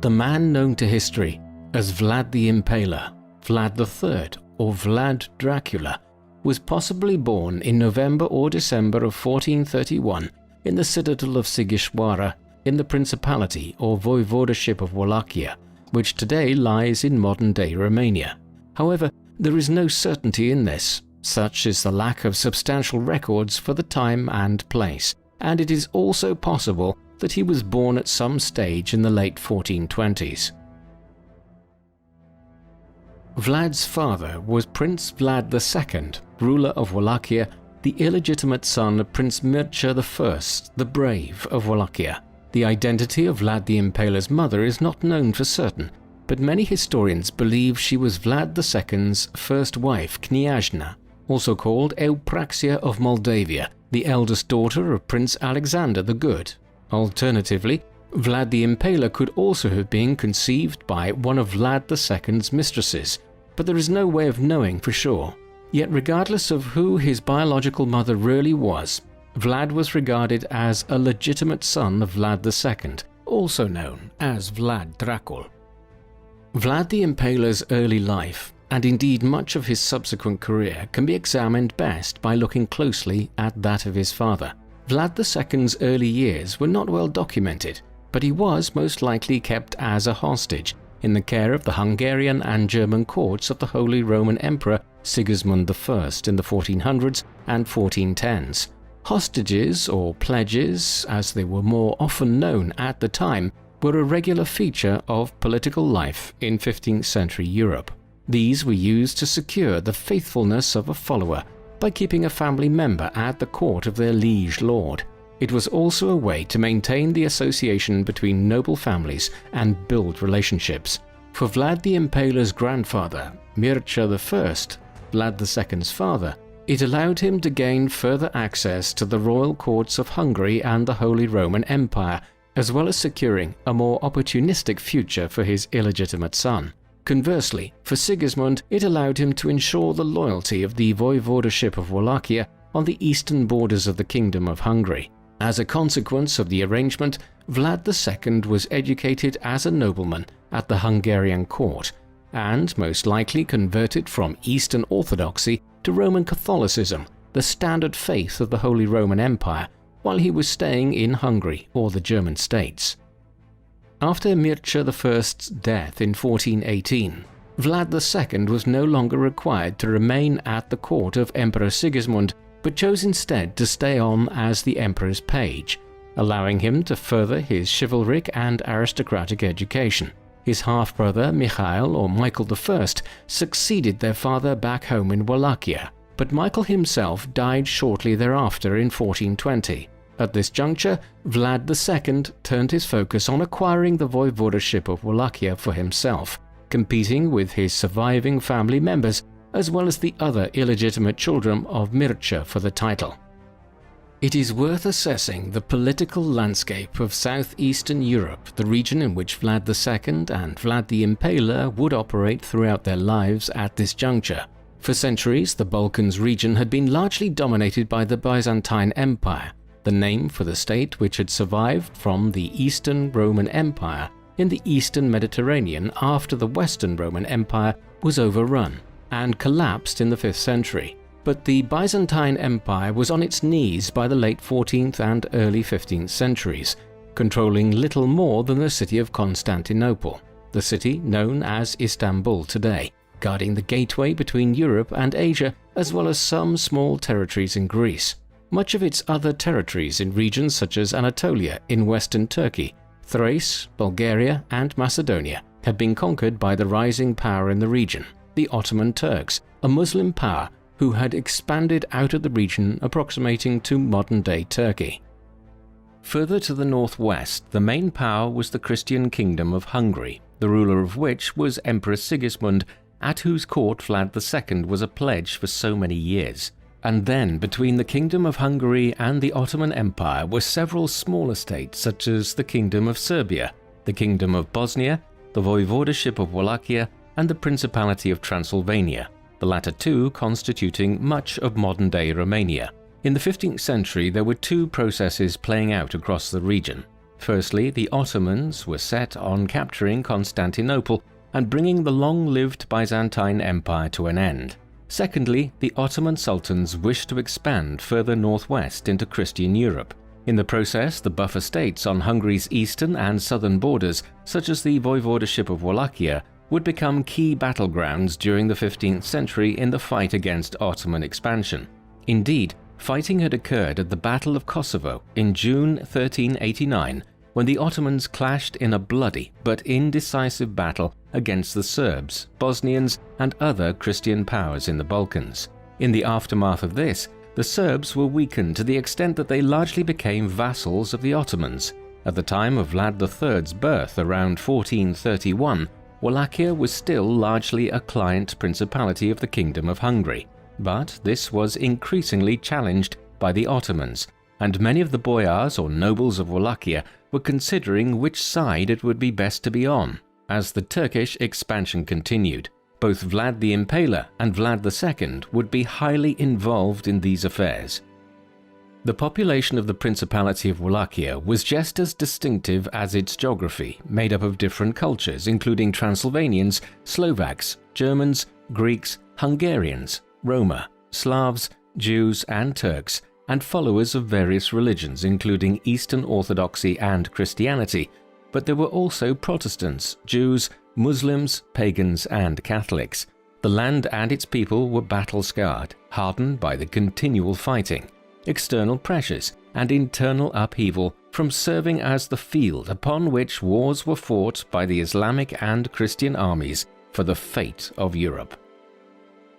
The man known to history as Vlad the Impaler, Vlad III, or Vlad Dracula, was possibly born in November or December of 1431 in the citadel of Sighișoara in the Principality or Voivodeship of Wallachia, which today lies in modern-day Romania. However, there is no certainty in this, such is the lack of substantial records for the time and place, and it is also possible that he was born at some stage in the late 1420s. Vlad's father was Prince Vlad II, ruler of Wallachia, the illegitimate son of Prince Mircea I, the Brave of Wallachia. The identity of Vlad the Impaler's mother is not known for certain, but many historians believe she was Vlad II's first wife, Kniazna, also called Eupraxia of Moldavia, the eldest daughter of Prince Alexander the Good. Alternatively, Vlad the Impaler could also have been conceived by one of Vlad II's mistresses, but there is no way of knowing for sure. Yet regardless of who his biological mother really was, Vlad was regarded as a legitimate son of Vlad II, also known as Vlad Dracul. Vlad the Impaler's early life, and indeed much of his subsequent career, can be examined best by looking closely at that of his father. Vlad II's early years were not well documented, but he was most likely kept as a hostage in the care of the Hungarian and German courts of the Holy Roman Emperor Sigismund I in the 1400s and 1410s. Hostages, or pledges, as they were more often known at the time, were a regular feature of political life in 15th century Europe. These were used to secure the faithfulness of a follower by keeping a family member at the court of their liege lord. It was also a way to maintain the association between noble families and build relationships. For Vlad the Impaler's grandfather, Mircea I, Vlad II's father, it allowed him to gain further access to the royal courts of Hungary and the Holy Roman Empire, as well as securing a more opportunistic future for his illegitimate son. Conversely, for Sigismund, it allowed him to ensure the loyalty of the Voivodeship of Wallachia on the eastern borders of the Kingdom of Hungary. As a consequence of the arrangement, Vlad II was educated as a nobleman at the Hungarian court, and most likely converted from Eastern Orthodoxy to Roman Catholicism, the standard faith of the Holy Roman Empire, while he was staying in Hungary or the German states. After Mircea I's death in 1418, Vlad II was no longer required to remain at the court of Emperor Sigismund, but chose instead to stay on as the emperor's page, allowing him to further his chivalric and aristocratic education. His half-brother Michael, or Michael I, succeeded their father back home in Wallachia, but Michael himself died shortly thereafter in 1420. At this juncture, Vlad II turned his focus on acquiring the Voivodeship of Wallachia for himself, competing with his surviving family members as well as the other illegitimate children of Mircea for the title. It is worth assessing the political landscape of southeastern Europe, the region in which Vlad II and Vlad the Impaler would operate throughout their lives at this juncture. For centuries, the Balkans region had been largely dominated by the Byzantine Empire, the name for the state which had survived from the Eastern Roman Empire in the Eastern Mediterranean after the Western Roman Empire was overrun and collapsed in the 5th century. But the Byzantine Empire was on its knees by the late 14th and early 15th centuries, controlling little more than the city of Constantinople, the city known as Istanbul today, guarding the gateway between Europe and Asia, as well as some small territories in Greece. Much of its other territories in regions such as Anatolia in western Turkey, Thrace, Bulgaria, and Macedonia had been conquered by the rising power in the region, the Ottoman Turks, a Muslim power who had expanded out of the region approximating to modern-day Turkey. Further to the northwest, the main power was the Christian Kingdom of Hungary, the ruler of which was Emperor Sigismund, at whose court Vlad II was a pledge for so many years. And then, between the Kingdom of Hungary and the Ottoman Empire were several smaller states such as the Kingdom of Serbia, the Kingdom of Bosnia, the Voivodeship of Wallachia, and the Principality of Transylvania, the latter two constituting much of modern-day Romania. In the 15th century, there were two processes playing out across the region. Firstly, the Ottomans were set on capturing Constantinople and bringing the long-lived Byzantine Empire to an end. Secondly, the Ottoman sultans wished to expand further northwest into Christian Europe. In the process, the buffer states on Hungary's eastern and southern borders, such as the voivodeship of Wallachia, would become key battlegrounds during the 15th century in the fight against Ottoman expansion. Indeed, fighting had occurred at the Battle of Kosovo in June 1389, when the Ottomans clashed in a bloody but indecisive battle against the Serbs, Bosnians, and other Christian powers in the Balkans. In the aftermath of this, the Serbs were weakened to the extent that they largely became vassals of the Ottomans. At the time of Vlad III's birth around 1431, Wallachia was still largely a client principality of the Kingdom of Hungary, but this was increasingly challenged by the Ottomans, and many of the boyars or nobles of Wallachia were considering which side it would be best to be on. As the Turkish expansion continued, both Vlad the Impaler and Vlad II would be highly involved in these affairs. The population of the Principality of Wallachia was just as distinctive as its geography, made up of different cultures including Transylvanians, Slovaks, Germans, Greeks, Hungarians, Roma, Slavs, Jews and Turks, and followers of various religions including Eastern Orthodoxy and Christianity, but there were also Protestants, Jews, Muslims, pagans and Catholics. The land and its people were battle-scarred, hardened by the continual fighting, external pressures and internal upheaval from serving as the field upon which wars were fought by the Islamic and Christian armies for the fate of Europe.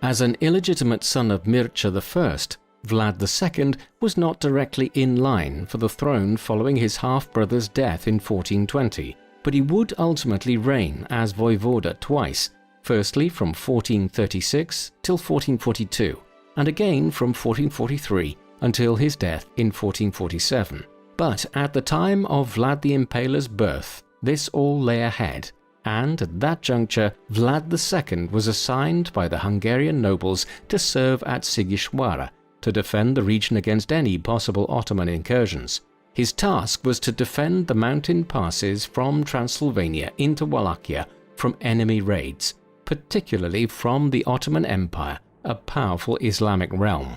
As an illegitimate son of Mircea I, Vlad II was not directly in line for the throne following his half-brother's death in 1420, but he would ultimately reign as voivoda twice, firstly from 1436 till 1442, and again from 1443 until his death in 1447. But at the time of Vlad the Impaler's birth, this all lay ahead, and at that juncture Vlad II was assigned by the Hungarian nobles to serve at Sighișoara, to defend the region against any possible Ottoman incursions. His task was to defend the mountain passes from Transylvania into Wallachia from enemy raids, particularly from the Ottoman Empire, a powerful Islamic realm.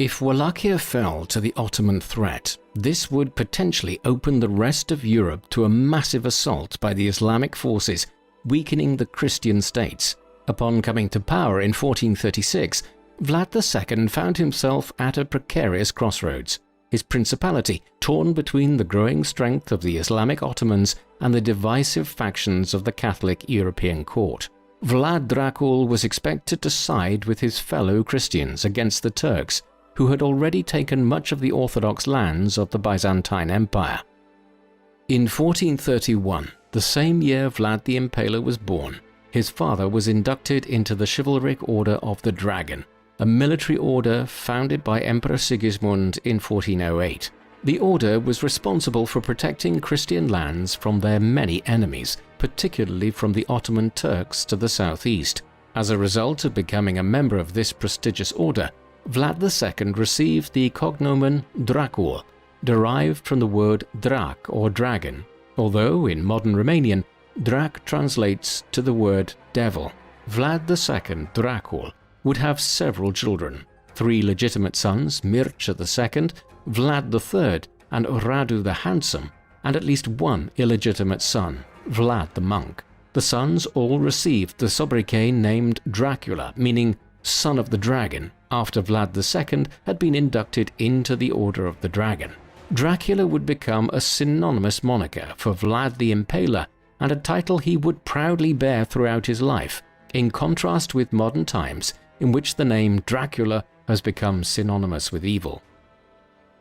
If Wallachia fell to the Ottoman threat, this would potentially open the rest of Europe to a massive assault by the Islamic forces, weakening the Christian states. Upon coming to power in 1436, Vlad II found himself at a precarious crossroads, his principality torn between the growing strength of the Islamic Ottomans and the divisive factions of the Catholic European court. Vlad Dracul was expected to side with his fellow Christians against the Turks, who had already taken much of the Orthodox lands of the Byzantine Empire. In 1431, the same year Vlad the Impaler was born, his father was inducted into the chivalric Order of the Dragon, a military order founded by Emperor Sigismund in 1408. The order was responsible for protecting Christian lands from their many enemies, particularly from the Ottoman Turks to the southeast. As a result of becoming a member of this prestigious order, Vlad II received the cognomen Dracul, derived from the word drac or dragon, although in modern Romanian, drac translates to the word devil. Vlad II Dracul would have several children, 3 legitimate sons, Mircea II, Vlad III, and Radu the Handsome, and at least 1 illegitimate son, Vlad the Monk. The sons all received the sobriquet named Dracula, meaning son of the dragon, after Vlad II had been inducted into the Order of the Dragon. Dracula would become a synonymous moniker for Vlad the Impaler and a title he would proudly bear throughout his life, in contrast with modern times in which the name Dracula has become synonymous with evil.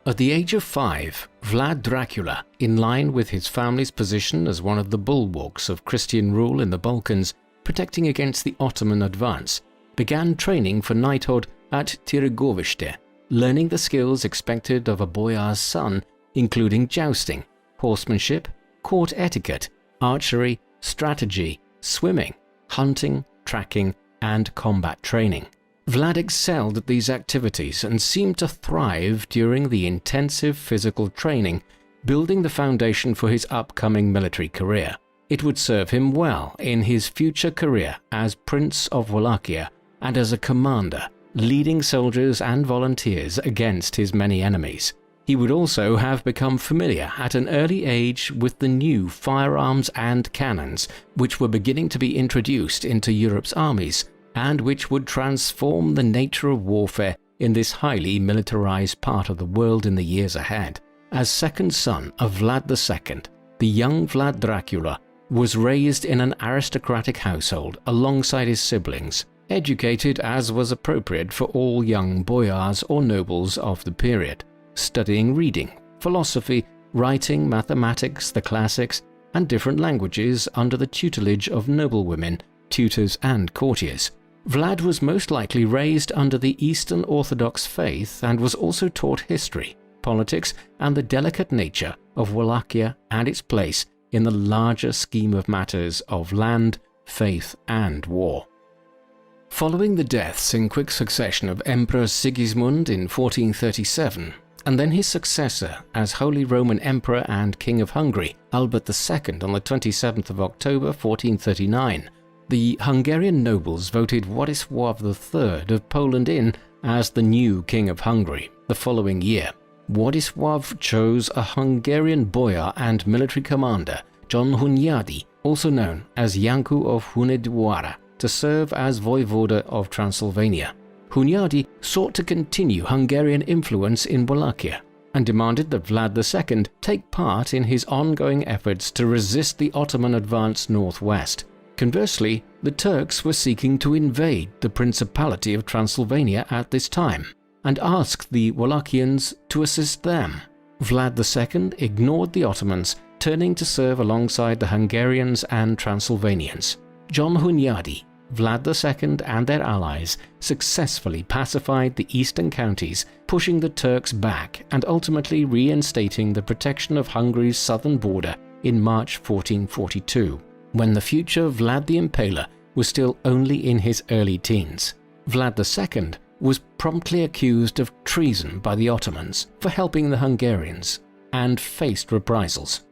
At the age of 5, Vlad Dracula, in line with his family's position as one of the bulwarks of Christian rule in the Balkans, protecting against the Ottoman advance, began training for knighthood at Târgoviște, learning the skills expected of a boyar's son, including jousting, horsemanship, court etiquette, archery, strategy, swimming, hunting, tracking, and combat training. Vlad excelled at these activities and seemed to thrive during the intensive physical training, building the foundation for his upcoming military career. It would serve him well in his future career as Prince of Wallachia and as a commander, leading soldiers and volunteers against his many enemies. He would also have become familiar at an early age with the new firearms and cannons which were beginning to be introduced into Europe's armies, and which would transform the nature of warfare in this highly militarized part of the world in the years ahead. As second son of Vlad II, the young Vlad Dracula was raised in an aristocratic household alongside his siblings, educated as was appropriate for all young boyars or nobles of the period, studying reading, philosophy, writing, mathematics, the classics, and different languages under the tutelage of noblewomen, tutors, and courtiers. Vlad was most likely raised under the Eastern Orthodox faith and was also taught history, politics, and the delicate nature of Wallachia and its place in the larger scheme of matters of land, faith, and war. Following the deaths in quick succession of Emperor Sigismund in 1437, and then his successor as Holy Roman Emperor and King of Hungary, Albert II, on the 27th of October 1439, the Hungarian nobles voted Vladislav III of Poland in as the new King of Hungary. The following year, Vladislav chose a Hungarian boyar and military commander, John Hunyadi, also known as Janku of Hunedoara, to serve as voivoda of Transylvania. Hunyadi sought to continue Hungarian influence in Wallachia and demanded that Vlad II take part in his ongoing efforts to resist the Ottoman advance northwest. Conversely, the Turks were seeking to invade the Principality of Transylvania at this time and asked the Wallachians to assist them. Vlad II ignored the Ottomans, turning to serve alongside the Hungarians and Transylvanians. John Hunyadi, Vlad II and their allies successfully pacified the eastern counties, pushing the Turks back and ultimately reinstating the protection of Hungary's southern border in March 1442, when the future Vlad the Impaler was still only in his early teens. Vlad II was promptly accused of treason by the Ottomans for helping the Hungarians and faced reprisals.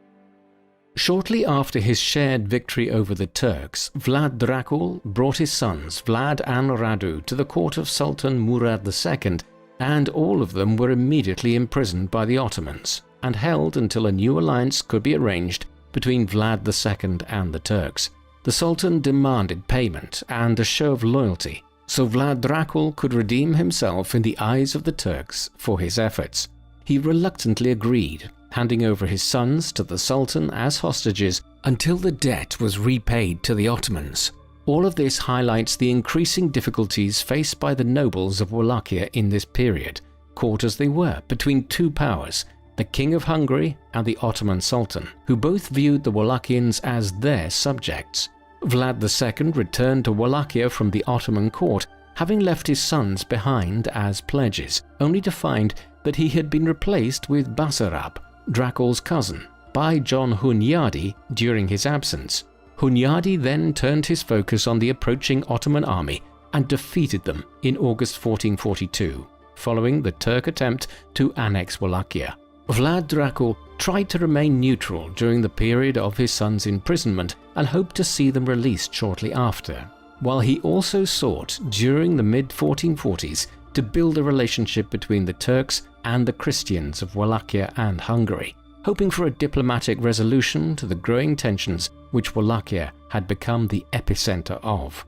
Shortly after his shared victory over the Turks, Vlad Dracul brought his sons Vlad and Radu to the court of Sultan Murad II, and all of them were immediately imprisoned by the Ottomans and held until a new alliance could be arranged between Vlad II and the Turks. The Sultan demanded payment and a show of loyalty, so Vlad Dracul could redeem himself in the eyes of the Turks for his efforts. He reluctantly agreed, handing over his sons to the Sultan as hostages until the debt was repaid to the Ottomans. All of this highlights the increasing difficulties faced by the nobles of Wallachia in this period, caught as they were between two powers, the King of Hungary and the Ottoman Sultan, who both viewed the Wallachians as their subjects. Vlad II returned to Wallachia from the Ottoman court, having left his sons behind as pledges, only to find that he had been replaced with Basarab, Dracul's cousin, by John Hunyadi during his absence. Hunyadi then turned his focus on the approaching Ottoman army and defeated them in August 1442, following the Turk attempt to annex Wallachia. Vlad Dracul tried to remain neutral during the period of his son's imprisonment and hoped to see them released shortly after, while he also sought during the mid-1440s to build a relationship between the Turks and the Christians of Wallachia and Hungary, hoping for a diplomatic resolution to the growing tensions which Wallachia had become the epicenter of.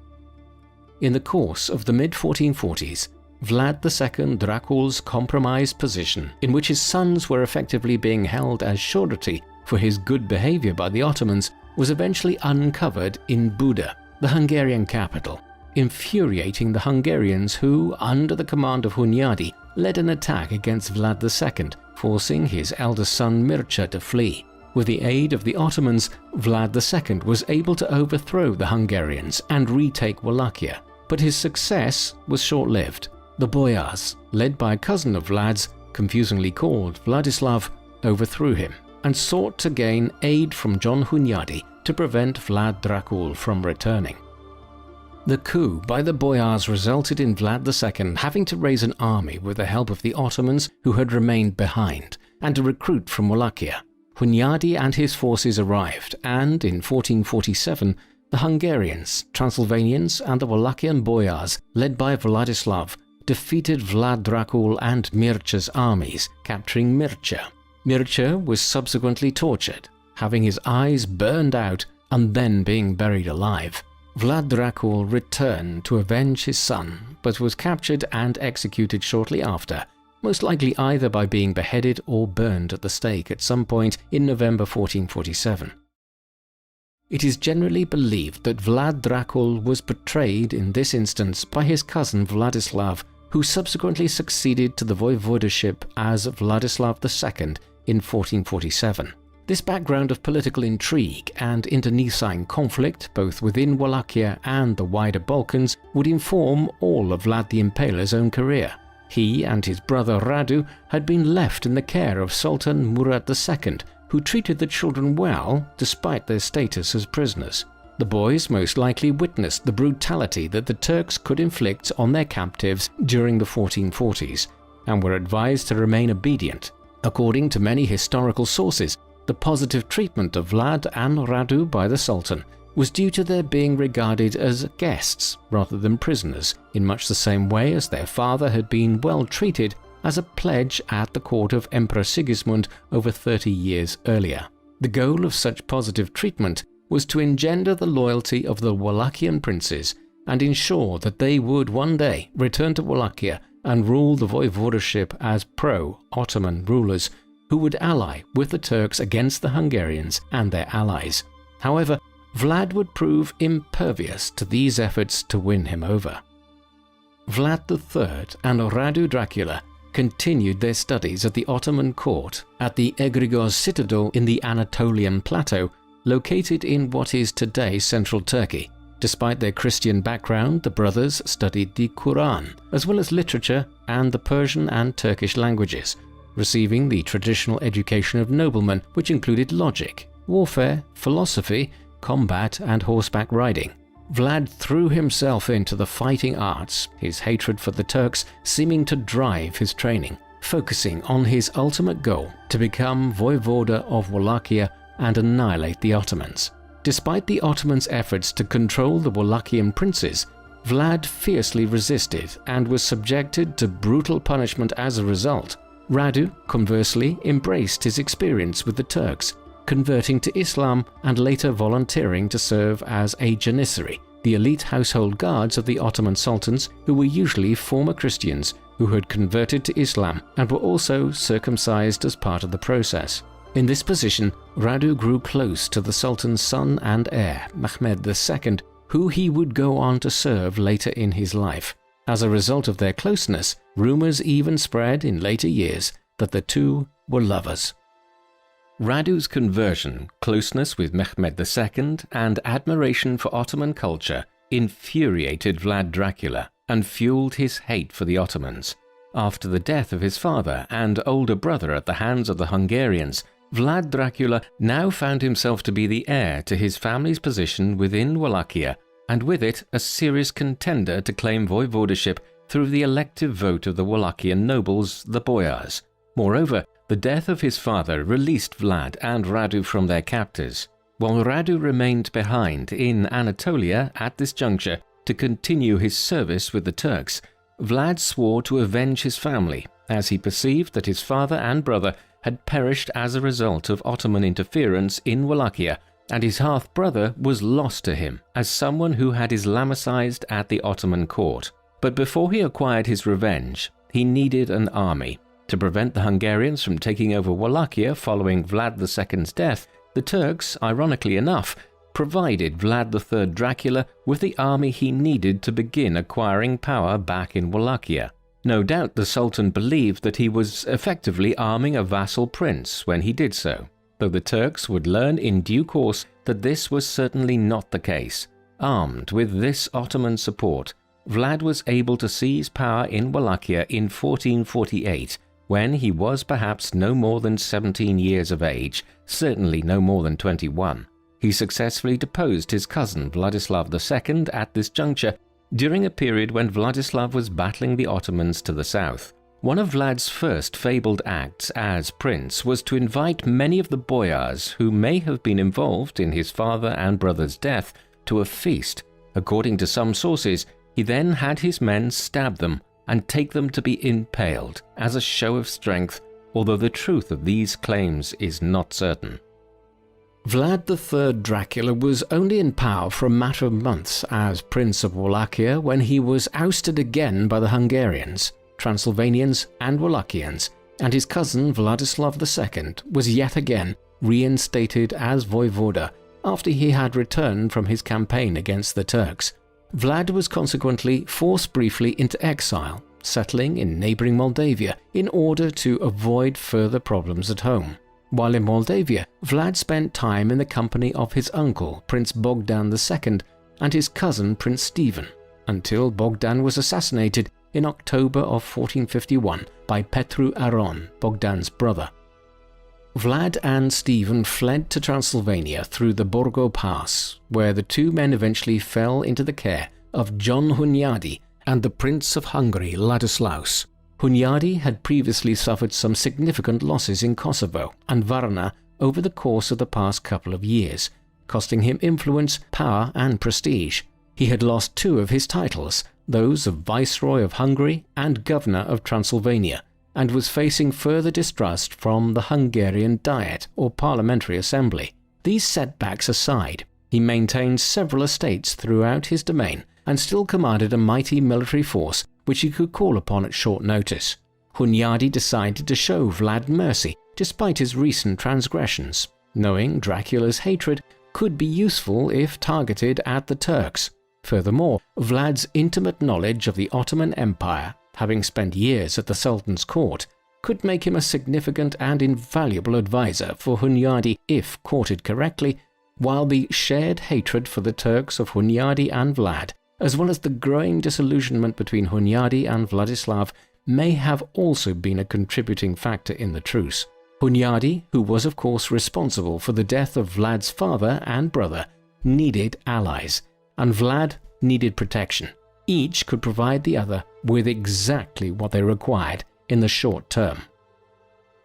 In the course of the mid-1440s, Vlad II Dracul's compromised position, in which his sons were effectively being held as surety for his good behavior by the Ottomans, was eventually uncovered in Buda, the Hungarian capital, infuriating the Hungarians who, under the command of Hunyadi, led an attack against Vlad II, forcing his eldest son Mircea to flee. With the aid of the Ottomans, Vlad II was able to overthrow the Hungarians and retake Wallachia, but his success was short-lived. The boyars, led by a cousin of Vlad's, confusingly called Vladislav, overthrew him and sought to gain aid from John Hunyadi to prevent Vlad Dracul from returning. The coup by the boyars resulted in Vlad II having to raise an army with the help of the Ottomans who had remained behind, and to recruit from Wallachia. Hunyadi and his forces arrived, and in 1447, the Hungarians, Transylvanians, and the Wallachian boyars, led by Vladislav, defeated Vlad Dracul and Mircea's armies, capturing Mircea. Mircea was subsequently tortured, having his eyes burned out and then being buried alive. Vlad Dracul returned to avenge his son, but was captured and executed shortly after, most likely either by being beheaded or burned at the stake at some point in November 1447. It is generally believed that Vlad Dracul was betrayed in this instance by his cousin Vladislav, who subsequently succeeded to the voivodeship as Vladislav II in 1447. This background of political intrigue and internecine conflict both within Wallachia and the wider Balkans would inform all of Vlad the Impaler's own career. He and his brother Radu had been left in the care of Sultan Murad II, who treated the children well despite their status as prisoners. The boys most likely witnessed the brutality that the Turks could inflict on their captives during the 1440s, and were advised to remain obedient. According to many historical sources, the positive treatment of Vlad and Radu by the Sultan was due to their being regarded as guests rather than prisoners, in much the same way as their father had been well treated as a pledge at the court of Emperor Sigismund over 30 years earlier. The goal of such positive treatment was to engender the loyalty of the Wallachian princes and ensure that they would one day return to Wallachia and rule the voivodeship as pro-Ottoman rulers who would ally with the Turks against the Hungarians and their allies. However, Vlad would prove impervious to these efforts to win him over. Vlad III and Radu Dracula continued their studies at the Ottoman court at the Egrigos citadel in the Anatolian plateau, located in what is today central Turkey. Despite their Christian background, the brothers studied the Quran, as well as literature and the Persian and Turkish languages, receiving the traditional education of noblemen, which included logic, warfare, philosophy, combat, and horseback riding. Vlad threw himself into the fighting arts, his hatred for the Turks seeming to drive his training, focusing on his ultimate goal to become voivoda of Wallachia and annihilate the Ottomans. Despite the Ottomans' efforts to control the Wallachian princes, Vlad fiercely resisted and was subjected to brutal punishment as a result. Radu, conversely, embraced his experience with the Turks, converting to Islam and later volunteering to serve as a janissary, the elite household guards of the Ottoman sultans, who were usually former Christians who had converted to Islam and were also circumcised as part of the process. In this position, Radu grew close to the sultan's son and heir, Mehmed II, who he would go on to serve later in his life. As a result of their closeness, rumors even spread in later years that the two were lovers. Radu's conversion, closeness with Mehmed II, and admiration for Ottoman culture infuriated Vlad Dracula and fueled his hate for the Ottomans. After the death of his father and older brother at the hands of the Hungarians, Vlad Dracula now found himself to be the heir to his family's position within Wallachia, and with it a serious contender to claim voivodeship through the elective vote of the Wallachian nobles, the boyars. Moreover, the death of his father released Vlad and Radu from their captors, while Radu remained behind in Anatolia at this juncture to continue his service with the Turks. Vlad swore to avenge his family, as he perceived that his father and brother had perished as a result of Ottoman interference in Wallachia, and his half-brother was lost to him as someone who had Islamicized at the Ottoman court. But before he acquired his revenge, he needed an army. To prevent the Hungarians from taking over Wallachia following Vlad II's death, the Turks, ironically enough, provided Vlad III Dracula with the army he needed to begin acquiring power back in Wallachia. No doubt the Sultan believed that he was effectively arming a vassal prince when he did so, though the Turks would learn in due course that this was certainly not the case. Armed with this Ottoman support, Vlad was able to seize power in Wallachia in 1448, when he was perhaps no more than 17 years of age, certainly no more than 21. He successfully deposed his cousin Vladislav II at this juncture, during a period when Vladislav was battling the Ottomans to the south. One of Vlad's first fabled acts as prince was to invite many of the boyars who may have been involved in his father and brother's death to a feast. According to some sources, he then had his men stab them and take them to be impaled as a show of strength, although the truth of these claims is not certain. Vlad III Dracula was only in power for a matter of months as Prince of Wallachia when he was ousted again by the Hungarians, Transylvanians and Wallachians, and his cousin Vladislav II was yet again reinstated as voivoda after he had returned from his campaign against the Turks. Vlad was consequently forced briefly into exile, settling in neighbouring Moldavia in order to avoid further problems at home. While in Moldavia, Vlad spent time in the company of his uncle, Prince Bogdan II, and his cousin, Prince Stephen, until Bogdan was assassinated in October of 1451 by Petru Aron, Bogdan's brother. Vlad and Stephen fled to Transylvania through the Borgo Pass, where the two men eventually fell into the care of John Hunyadi and the Prince of Hungary, Ladislaus. Hunyadi had previously suffered some significant losses in Kosovo and Varna over the course of the past couple of years, costing him influence, power and prestige. He had lost two of his titles, those of Viceroy of Hungary and Governor of Transylvania, and was facing further distrust from the Hungarian Diet or Parliamentary Assembly. These setbacks aside, he maintained several estates throughout his domain and still commanded a mighty military force which he could call upon at short notice. Hunyadi decided to show Vlad mercy despite his recent transgressions, knowing Dracula's hatred could be useful if targeted at the Turks. Furthermore, Vlad's intimate knowledge of the Ottoman Empire, having spent years at the Sultan's court, could make him a significant and invaluable advisor for Hunyadi if courted correctly, while the shared hatred for the Turks of Hunyadi and Vlad, as well as the growing disillusionment between Hunyadi and Vladislav, may have also been a contributing factor in the truce. Hunyadi, who was of course responsible for the death of Vlad's father and brother, needed allies, and Vlad needed protection. Each could provide the other with exactly what they required in the short term.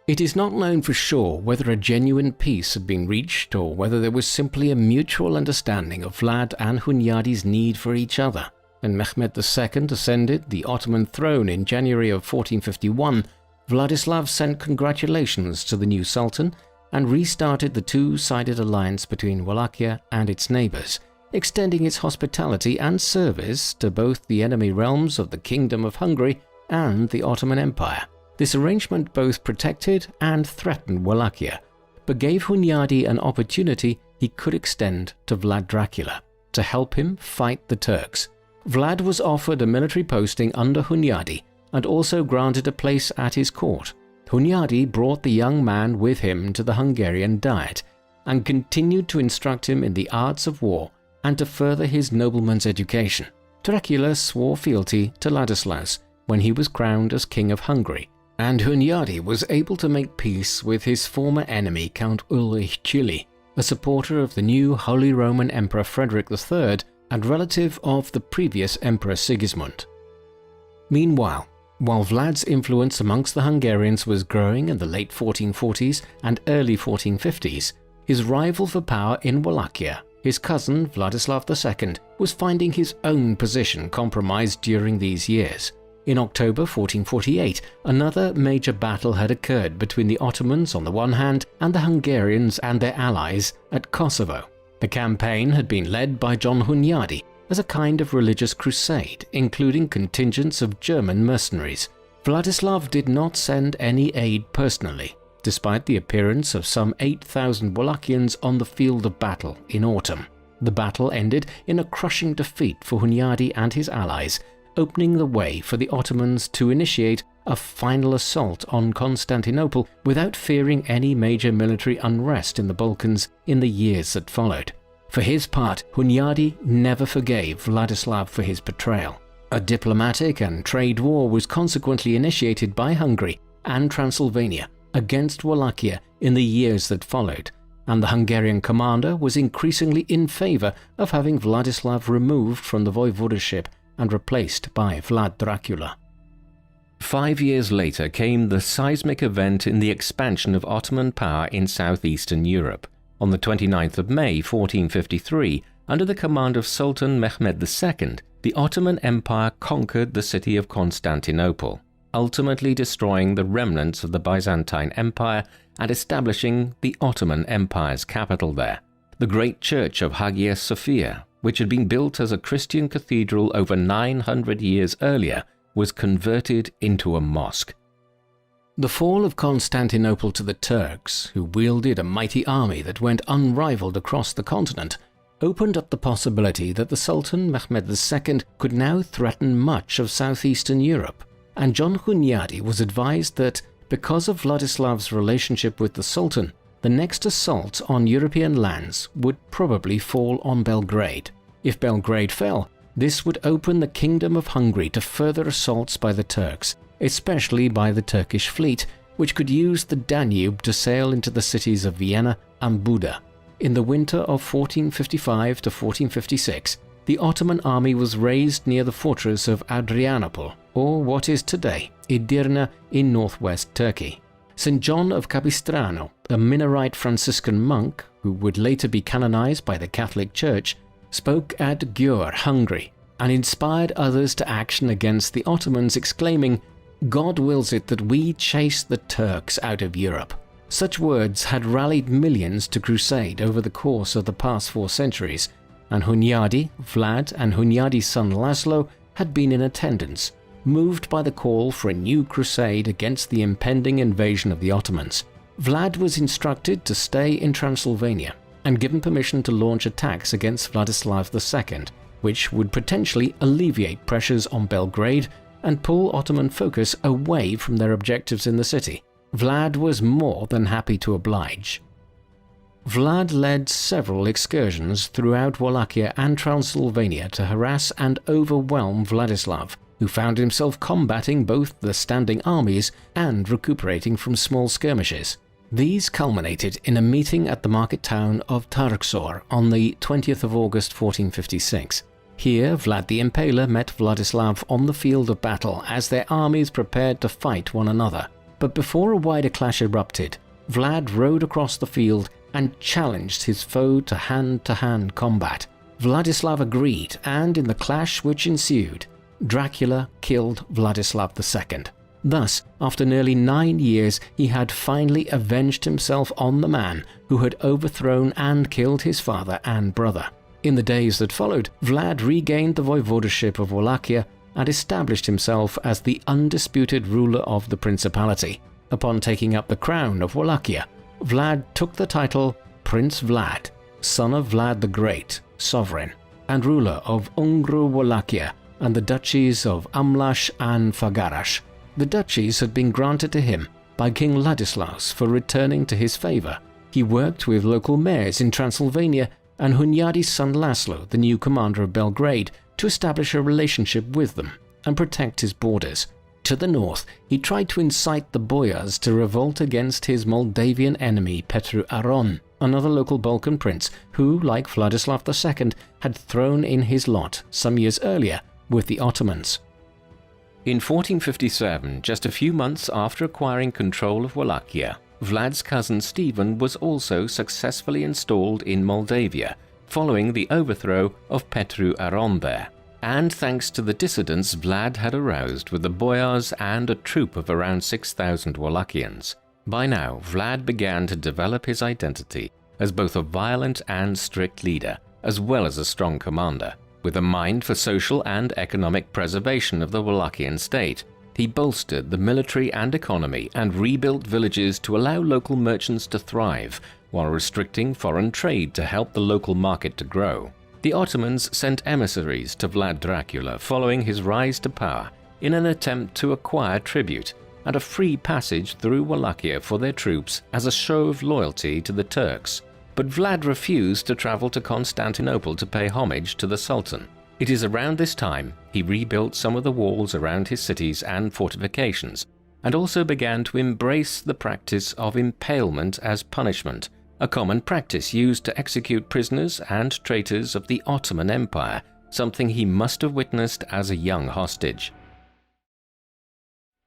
It is not known for sure whether a genuine peace had been reached or whether there was simply a mutual understanding of Vlad and Hunyadi's need for each other. When Mehmed II ascended the Ottoman throne in January of 1451, Vladislav sent congratulations to the new Sultan and restarted the two-sided alliance between Wallachia and its neighbours, extending its hospitality and service to both the enemy realms of the Kingdom of Hungary and the Ottoman Empire. This arrangement both protected and threatened Wallachia, but gave Hunyadi an opportunity he could extend to Vlad Dracula to help him fight the Turks. Vlad was offered a military posting under Hunyadi and also granted a place at his court. Hunyadi brought the young man with him to the Hungarian Diet and continued to instruct him in the arts of war and to further his nobleman's education. Dracula swore fealty to Ladislaus when he was crowned as King of Hungary, and Hunyadi was able to make peace with his former enemy Count Ulrich Chili, a supporter of the new Holy Roman Emperor Frederick III and relative of the previous Emperor Sigismund. Meanwhile, while Vlad's influence amongst the Hungarians was growing in the late 1440s and early 1450s, his rival for power in Wallachia, his cousin Vladislav II, was finding his own position compromised during these years. In October 1448, another major battle had occurred between the Ottomans on the one hand and the Hungarians and their allies at Kosovo. The campaign had been led by John Hunyadi as a kind of religious crusade, including contingents of German mercenaries. Vladislav did not send any aid personally, despite the appearance of some 8,000 Wallachians on the field of battle in autumn. The battle ended in a crushing defeat for Hunyadi and his allies, opening the way for the Ottomans to initiate a final assault on Constantinople without fearing any major military unrest in the Balkans in the years that followed. For his part, Hunyadi never forgave Vladislav for his betrayal. A diplomatic and trade war was consequently initiated by Hungary and Transylvania against Wallachia in the years that followed, and the Hungarian commander was increasingly in favour of having Vladislav removed from the voivodeship and replaced by Vlad Dracula. 5 years later came the seismic event in the expansion of Ottoman power in southeastern Europe. On the 29th of May 1453, under the command of Sultan Mehmed II, the Ottoman Empire conquered the city of Constantinople, ultimately destroying the remnants of the Byzantine Empire and establishing the Ottoman Empire's capital there. The great church of Hagia Sophia, which had been built as a Christian cathedral over 900 years earlier, was converted into a mosque. The fall of Constantinople to the Turks, who wielded a mighty army that went unrivaled across the continent, opened up the possibility that the Sultan Mehmed II could now threaten much of southeastern Europe, and John Hunyadi was advised that, because of Vladislav's relationship with the Sultan, the next assault on European lands would probably fall on Belgrade. If Belgrade fell, this would open the Kingdom of Hungary to further assaults by the Turks, especially by the Turkish fleet, which could use the Danube to sail into the cities of Vienna and Buda. In the winter of 1455 to 1456, the Ottoman army was raised near the fortress of Adrianople, or what is today Edirne in northwest Turkey. St. John of Capistrano, a Minorite Franciscan monk who would later be canonized by the Catholic Church, spoke at Győr, Hungary, and inspired others to action against the Ottomans, exclaiming, "God wills it that we chase the Turks out of Europe." Such words had rallied millions to crusade over the course of the past 4 centuries, and Hunyadi, Vlad, and Hunyadi's son Laszlo had been in attendance, moved by the call for a new crusade against the impending invasion of the Ottomans. Vlad was instructed to stay in Transylvania and given permission to launch attacks against Vladislav II, which would potentially alleviate pressures on Belgrade and pull Ottoman focus away from their objectives in the city. Vlad was more than happy to oblige. Vlad led several excursions throughout Wallachia and Transylvania to harass and overwhelm Vladislav, who found himself combating both the standing armies and recuperating from small skirmishes. These culminated in a meeting at the market town of Tyrant on the 20th of August 1456. Here, Vlad the Impaler met Vladislav on the field of battle as their armies prepared to fight one another. But before a wider clash erupted, Vlad rode across the field and challenged his foe to hand-to-hand combat. Vladislav agreed, and in the clash which ensued, Dracula killed Vladislav II. Thus, after nearly 9 years, he had finally avenged himself on the man who had overthrown and killed his father and brother. In the days that followed, Vlad regained the voivodeship of Wallachia and established himself as the undisputed ruler of the principality. Upon taking up the crown of Wallachia, Vlad took the title Prince Vlad, son of Vlad the Great, sovereign, and ruler of Wallachia and the duchies of Amlash and Fagarash. The duchies had been granted to him by King Ladislaus for returning to his favor. He worked with local mayors in Transylvania and Hunyadi's son Laszlo, the new commander of Belgrade, to establish a relationship with them and protect his borders. To the north, he tried to incite the boyars to revolt against his Moldavian enemy Petru Aron, another local Balkan prince who, like Vladislav II, had thrown in his lot some years earlier with the Ottomans. In 1457, just a few months after acquiring control of Wallachia, Vlad's cousin Stephen was also successfully installed in Moldavia, following the overthrow of Petru Aron there. And thanks to the dissidents Vlad had aroused with the boyars and a troop of around 6,000 Wallachians. By now, Vlad began to develop his identity as both a violent and strict leader, as well as a strong commander. With a mind for social and economic preservation of the Wallachian state, he bolstered the military and economy and rebuilt villages to allow local merchants to thrive, while restricting foreign trade to help the local market to grow. The Ottomans sent emissaries to Vlad Dracula following his rise to power in an attempt to acquire tribute and a free passage through Wallachia for their troops as a show of loyalty to the Turks. But Vlad refused to travel to Constantinople to pay homage to the Sultan. It is around this time he rebuilt some of the walls around his cities and fortifications, and also began to embrace the practice of impalement as punishment, a common practice used to execute prisoners and traitors of the Ottoman Empire, something he must have witnessed as a young hostage.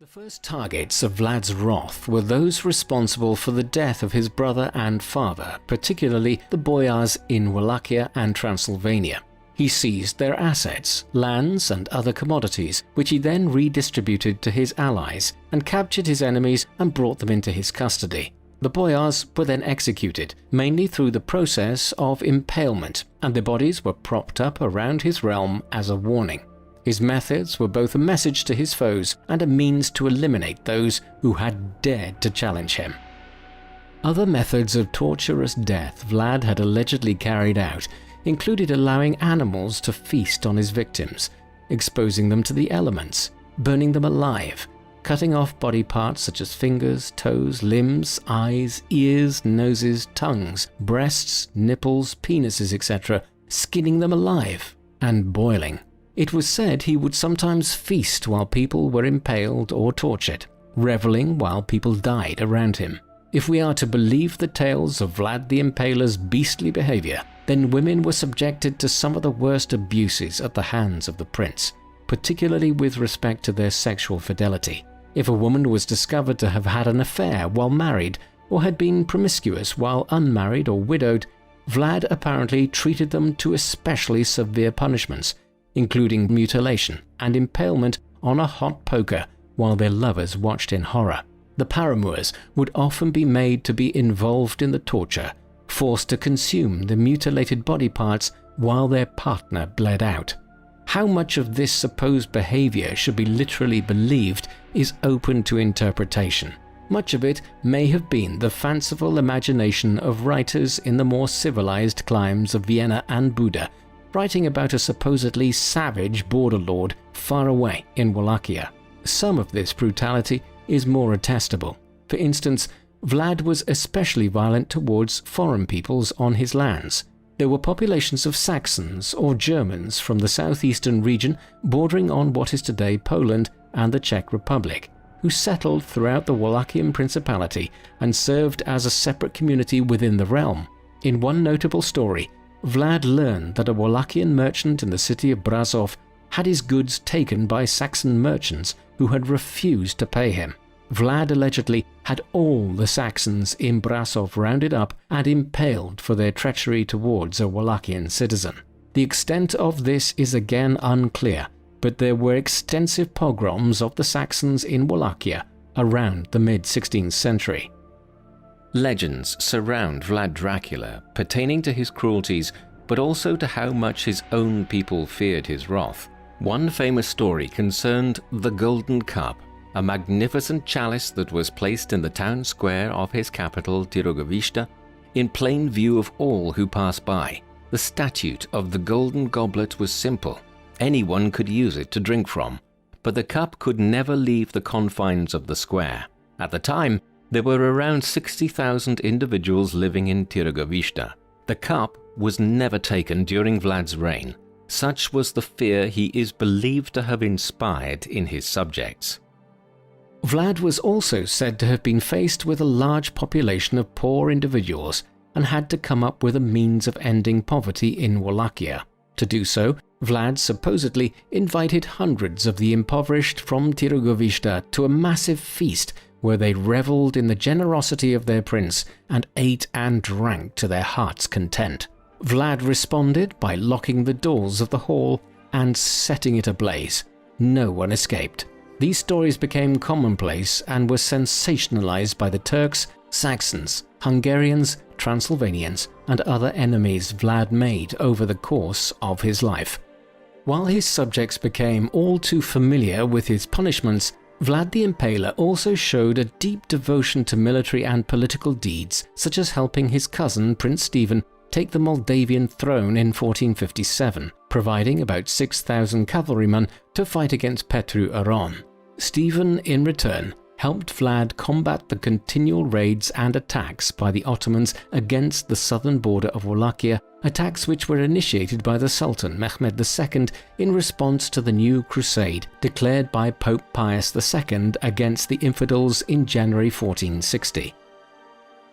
The first targets of Vlad's wrath were those responsible for the death of his brother and father, particularly the boyars in Wallachia and Transylvania. He seized their assets, lands and other commodities, which he then redistributed to his allies, and captured his enemies and brought them into his custody. The boyars were then executed, mainly through the process of impalement, and their bodies were propped up around his realm as a warning. His methods were both a message to his foes and a means to eliminate those who had dared to challenge him. Other methods of torturous death Vlad had allegedly carried out included allowing animals to feast on his victims, exposing them to the elements, burning them alive, cutting off body parts such as fingers, toes, limbs, eyes, ears, noses, tongues, breasts, nipples, penises, etc., skinning them alive, and boiling. It was said he would sometimes feast while people were impaled or tortured, reveling while people died around him. If we are to believe the tales of Vlad the Impaler's beastly behavior, then women were subjected to some of the worst abuses at the hands of the prince, particularly with respect to their sexual fidelity. If a woman was discovered to have had an affair while married or had been promiscuous while unmarried or widowed, Vlad apparently treated them to especially severe punishments, including mutilation and impalement on a hot poker while their lovers watched in horror. The paramours would often be made to be involved in the torture, forced to consume the mutilated body parts while their partner bled out. How much of this supposed behavior should be literally believed is open to interpretation. Much of it may have been the fanciful imagination of writers in the more civilized climes of Vienna and Buda, writing about a supposedly savage border lord far away in Wallachia. Some of this brutality is more attestable. For instance, Vlad was especially violent towards foreign peoples on his lands. There were populations of Saxons or Germans from the southeastern region bordering on what is today Poland and the Czech Republic, who settled throughout the Wallachian Principality and served as a separate community within the realm. In one notable story, Vlad learned that a Wallachian merchant in the city of Brasov had his goods taken by Saxon merchants who had refused to pay him. Vlad allegedly had all the Saxons in Brasov rounded up and impaled for their treachery towards a Wallachian citizen. The extent of this is again unclear, but there were extensive pogroms of the Saxons in Wallachia around the mid-16th century. Legends surround Vlad Dracula pertaining to his cruelties, but also to how much his own people feared his wrath. One famous story concerned the Golden Cup, a magnificent chalice that was placed in the town square of his capital Târgoviște, in plain view of all who passed by. The statute of the golden goblet was simple. Anyone could use it to drink from, but the cup could never leave the confines of the square. At the time, there were around 60,000 individuals living in Târgoviște. The cup was never taken during Vlad's reign. Such was the fear he is believed to have inspired in his subjects. Vlad was also said to have been faced with a large population of poor individuals and had to come up with a means of ending poverty in Wallachia. To do so, Vlad supposedly invited hundreds of the impoverished from Târgoviște to a massive feast where they reveled in the generosity of their prince and ate and drank to their heart's content. Vlad responded by locking the doors of the hall and setting it ablaze. No one escaped. These stories became commonplace and were sensationalized by the Turks, Saxons, Hungarians, Transylvanians, and other enemies Vlad made over the course of his life. While his subjects became all too familiar with his punishments, Vlad the Impaler also showed a deep devotion to military and political deeds, such as helping his cousin Prince Stephen take the Moldavian throne in 1457, providing about 6,000 cavalrymen to fight against Petru Aron. Stephen, in return, helped Vlad combat the continual raids and attacks by the Ottomans against the southern border of Wallachia, attacks which were initiated by the Sultan Mehmed II in response to the new crusade declared by Pope Pius II against the infidels in January 1460.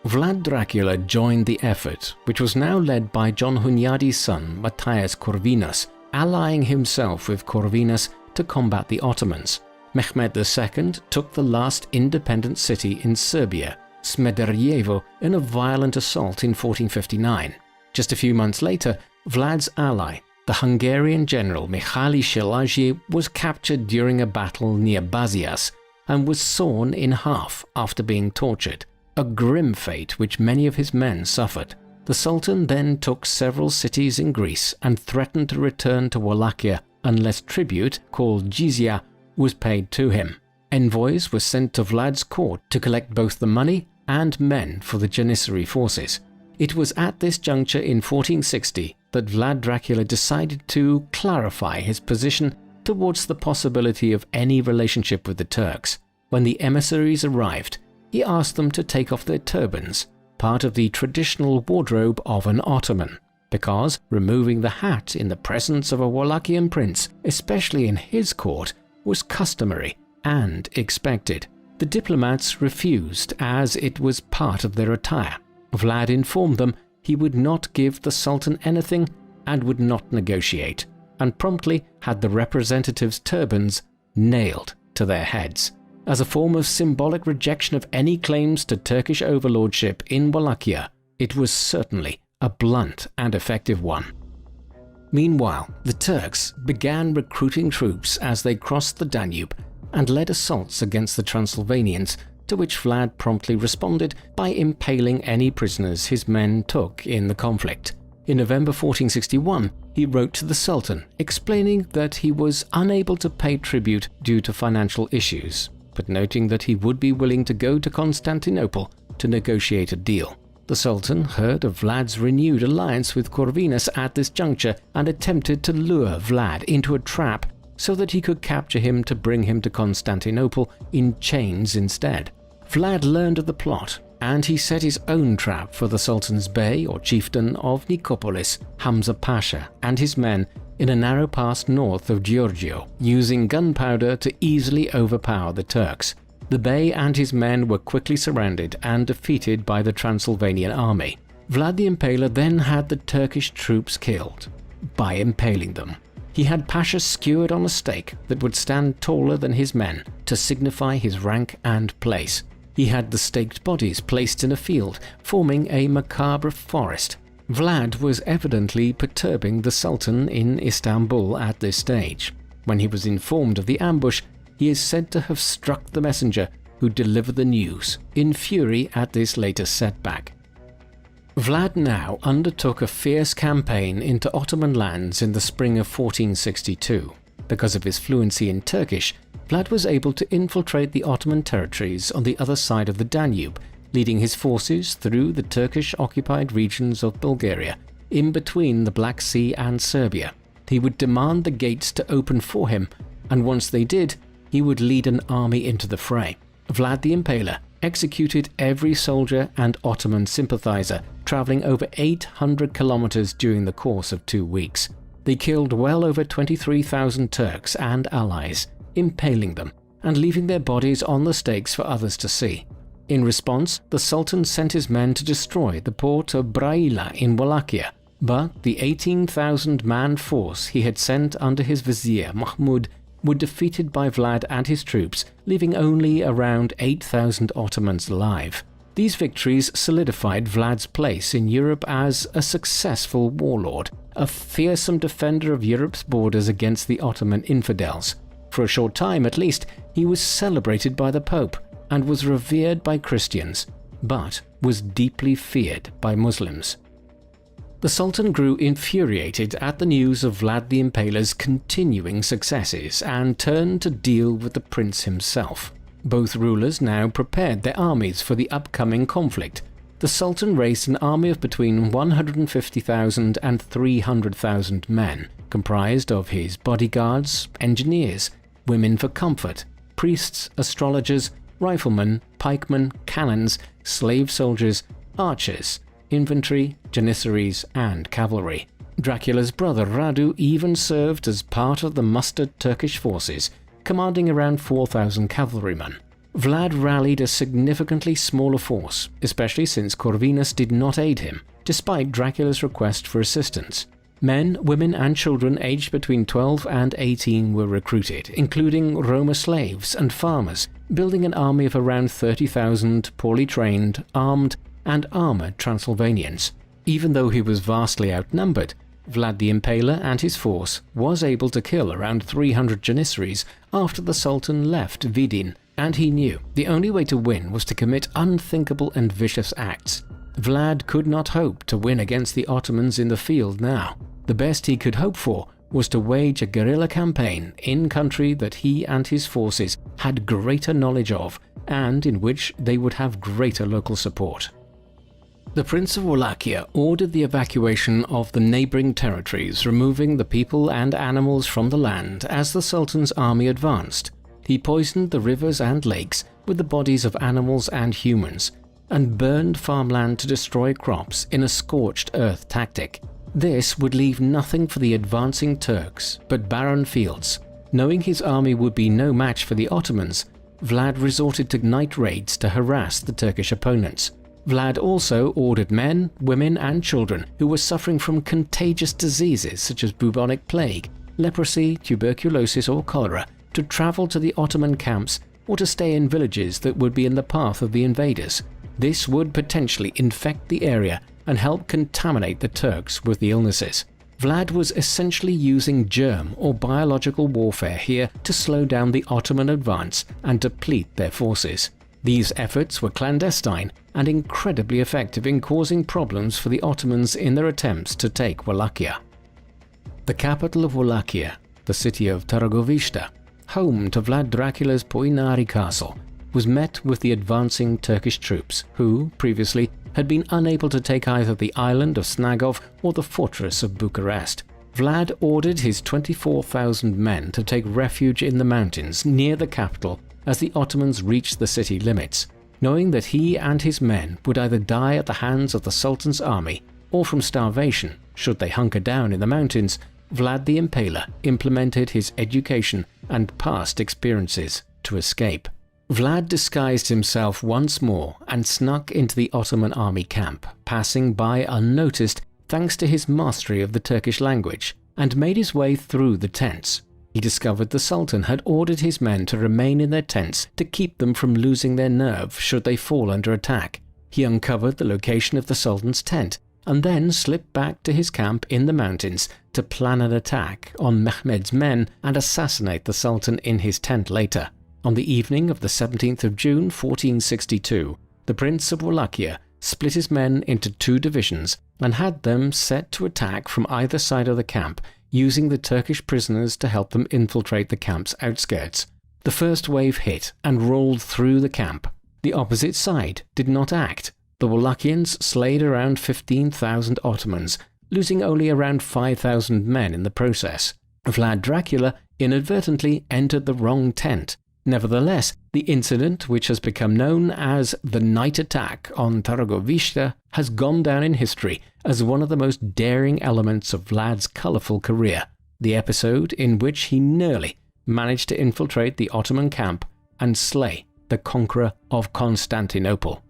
Vlad Dracula joined the effort, which was now led by John Hunyadi's son Matthias Corvinus, allying himself with Corvinus to combat the Ottomans. Mehmed II took the last independent city in Serbia, Smederevo, in a violent assault in 1459. Just a few months later, Vlad's ally, the Hungarian general Mihail Szilágyi, was captured during a battle near Bazias and was sawn in half after being tortured, a grim fate which many of his men suffered. The Sultan then took several cities in Greece and threatened to return to Wallachia unless tribute, called jizya, was paid to him. Envoys were sent to Vlad's court to collect both the money and men for the Janissary forces. It was at this juncture in 1460 that Vlad Dracula decided to clarify his position towards the possibility of any relationship with the Turks. When the emissaries arrived, he asked them to take off their turbans, part of the traditional wardrobe of an Ottoman, because removing the hat in the presence of a Wallachian prince, especially in his court, was customary and expected. The diplomats refused as it was part of their attire. Vlad informed them he would not give the Sultan anything and would not negotiate, and promptly had the representatives' turbans nailed to their heads. As a form of symbolic rejection of any claims to Turkish overlordship in Wallachia, it was certainly a blunt and effective one. Meanwhile, the Turks began recruiting troops as they crossed the Danube and led assaults against the Transylvanians, to which Vlad promptly responded by impaling any prisoners his men took in the conflict. In November 1461, he wrote to the Sultan explaining that he was unable to pay tribute due to financial issues, but noting that he would be willing to go to Constantinople to negotiate a deal. The Sultan heard of Vlad's renewed alliance with Corvinus at this juncture and attempted to lure Vlad into a trap so that he could capture him to bring him to Constantinople in chains instead. Vlad learned of the plot, and he set his own trap for the Sultan's bey or chieftain of Nicopolis, Hamza Pasha, and his men in a narrow pass north of Giorgio, using gunpowder to easily overpower the Turks. The bey and his men were quickly surrounded and defeated by the Transylvanian army. Vlad the Impaler then had the Turkish troops killed by impaling them. He had Pasha skewered on a stake that would stand taller than his men to signify his rank and place. He had the staked bodies placed in a field, forming a macabre forest. Vlad was evidently perturbing the Sultan in Istanbul at this stage. When he was informed of the ambush, he is said to have struck the messenger who delivered the news, in fury at this latest setback. Vlad now undertook a fierce campaign into Ottoman lands in the spring of 1462. Because of his fluency in Turkish, Vlad was able to infiltrate the Ottoman territories on the other side of the Danube, leading his forces through the Turkish-occupied regions of Bulgaria, in between the Black Sea and Serbia. He would demand the gates to open for him, and once they did, he would lead an army into the fray. Vlad the Impaler executed every soldier and Ottoman sympathizer, traveling over 800 kilometers during the course of 2 weeks. They killed well over 23,000 Turks and allies, impaling them and leaving their bodies on the stakes for others to see. In response, the Sultan sent his men to destroy the port of Betrayal in Wallachia, but the 18,000-man force he had sent under his vizier Mahmud were defeated by Vlad and his troops, leaving only around 8,000 Ottomans alive. These victories solidified Vlad's place in Europe as a successful warlord, a fearsome defender of Europe's borders against the Ottoman infidels. For a short time at least, he was celebrated by the Pope and was revered by Christians, but was deeply feared by Muslims. The Sultan grew infuriated at the news of Vlad the Impaler's continuing successes and turned to deal with the prince himself. Both rulers now prepared their armies for the upcoming conflict. The Sultan raised an army of between 150,000 and 300,000 men, comprised of his bodyguards, engineers, women for comfort, priests, astrologers, riflemen, pikemen, cannons, slave soldiers, archers, infantry, janissaries, and cavalry. Dracula's brother Radu even served as part of the mustered Turkish forces, commanding around 4,000 cavalrymen. Vlad rallied a significantly smaller force, especially since Corvinus did not aid him, despite Dracula's request for assistance. Men, women and children aged between 12 and 18 were recruited, including Roma slaves and farmers, building an army of around 30,000 poorly trained, armed and armoured Transylvanians. Even though he was vastly outnumbered, Vlad the Impaler and his force was able to kill around 300 Janissaries after the Sultan left Vidin, and he knew the only way to win was to commit unthinkable and vicious acts. Vlad could not hope to win against the Ottomans in the field now. The best he could hope for was to wage a guerrilla campaign in country that he and his forces had greater knowledge of, and in which they would have greater local support. The Prince of Wallachia ordered the evacuation of the neighbouring territories, removing the people and animals from the land as the Sultan's army advanced. He poisoned the rivers and lakes with the bodies of animals and humans, and burned farmland to destroy crops in a scorched earth tactic. This would leave nothing for the advancing Turks but barren fields. Knowing his army would be no match for the Ottomans, Vlad resorted to night raids to harass the Turkish opponents. Vlad also ordered men, women and children who were suffering from contagious diseases such as bubonic plague, leprosy, tuberculosis or cholera to travel to the Ottoman camps or to stay in villages that would be in the path of the invaders. This would potentially infect the area and help contaminate the Turks with the illnesses. Vlad was essentially using germ or biological warfare here to slow down the Ottoman advance and deplete their forces. These efforts were clandestine and incredibly effective in causing problems for the Ottomans in their attempts to take Wallachia. The capital of Wallachia, the city of Târgoviște, home to Vlad Dracula's Poinari castle, was met with the advancing Turkish troops who, previously, had been unable to take either the island of Snagov or the fortress of Bucharest. Vlad ordered his 24,000 men to take refuge in the mountains near the capital as the Ottomans reached the city limits, knowing that he and his men would either die at the hands of the Sultan's army or from starvation should they hunker down in the mountains. Vlad the Impaler implemented his education and past experiences to escape. Vlad disguised himself once more and snuck into the Ottoman army camp, passing by unnoticed thanks to his mastery of the Turkish language, and made his way through the tents. He discovered the Sultan had ordered his men to remain in their tents to keep them from losing their nerve should they fall under attack. He uncovered the location of the Sultan's tent and then slipped back to his camp in the mountains to plan an attack on Mehmed's men and assassinate the Sultan in his tent later. On the evening of the 17th of June 1462, the Prince of Wallachia split his men into two divisions and had them set to attack from either side of the camp, using the Turkish prisoners to help them infiltrate the camp's outskirts. The first wave hit and rolled through the camp. The opposite side did not act. The Wallachians slayed around 15,000 Ottomans, losing only around 5,000 men in the process. Vlad Dracula inadvertently entered the wrong tent. Nevertheless, the incident, which has become known as the night attack on Târgoviște, has gone down in history as one of the most daring elements of Vlad's colourful career, the episode in which he nearly managed to infiltrate the Ottoman camp and slay the conqueror of Constantinople.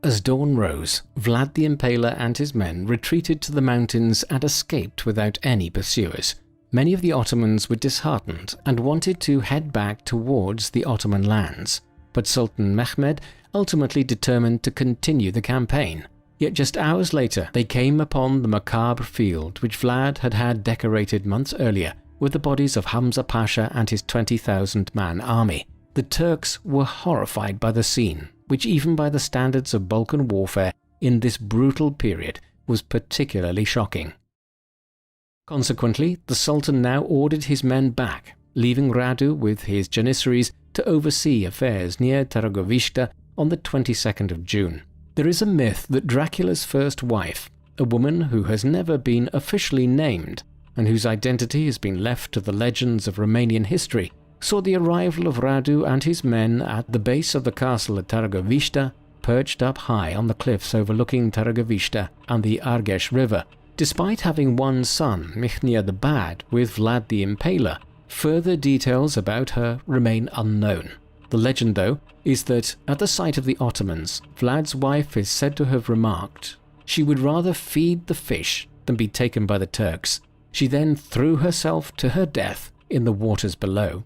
As dawn rose, Vlad the Impaler and his men retreated to the mountains and escaped without any pursuers. Many of the Ottomans were disheartened and wanted to head back towards the Ottoman lands, but Sultan Mehmed ultimately determined to continue the campaign. Yet just hours later they came upon the macabre field which Vlad had decorated months earlier with the bodies of Hamza Pasha and his 20,000-man army. The Turks were horrified by the scene, which even by the standards of Balkan warfare in this brutal period was particularly shocking. Consequently, the Sultan now ordered his men back, leaving Radu with his Janissaries to oversee affairs near Târgoviște on the 22nd of June. There is a myth that Dracula's first wife, a woman who has never been officially named and whose identity has been left to the legends of Romanian history, saw the arrival of Radu and his men at the base of the castle at Târgoviște, perched up high on the cliffs overlooking Târgoviște and the Argeș River. Despite having one son, Mihnea the Bad, with Vlad the Impaler, further details about her remain unknown. The legend, though, is that at the sight of the Ottomans, Vlad's wife is said to have remarked she would rather feed the fish than be taken by the Turks. She then threw herself to her death in the waters below.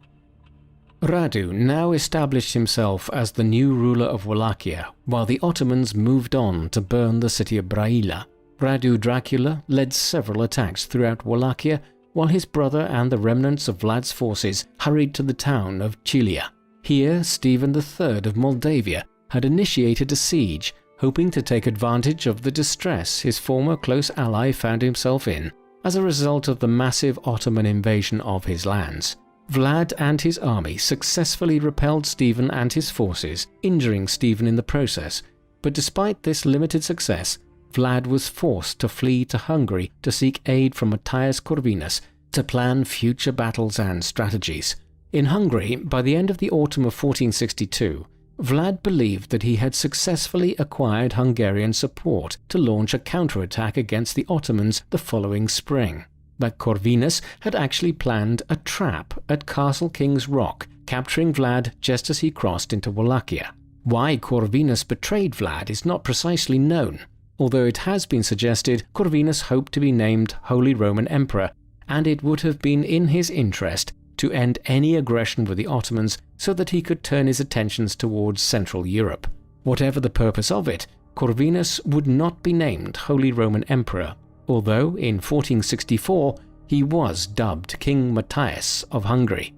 Radu now established himself as the new ruler of Wallachia, while the Ottomans moved on to burn the city of Brăila. Radu Dracula led several attacks throughout Wallachia, while his brother and the remnants of Vlad's forces hurried to the town of Chilia. Here, Stephen III of Moldavia had initiated a siege, hoping to take advantage of the distress his former close ally found himself in as a result of the massive Ottoman invasion of his lands. Vlad and his army successfully repelled Stephen and his forces, injuring Stephen in the process, but despite this limited success, Vlad was forced to flee to Hungary to seek aid from Matthias Corvinus to plan future battles and strategies. In Hungary, by the end of the autumn of 1462, Vlad believed that he had successfully acquired Hungarian support to launch a counterattack against the Ottomans the following spring. But Corvinus had actually planned a trap at Castle King's Rock, capturing Vlad just as he crossed into Wallachia. Why Corvinus betrayed Vlad is not precisely known, although it has been suggested Corvinus hoped to be named Holy Roman Emperor, and it would have been in his interest to end any aggression with the Ottomans so that he could turn his attentions towards Central Europe. Whatever the purpose of it, Corvinus would not be named Holy Roman Emperor, although in 1464 he was dubbed King Matthias of Hungary.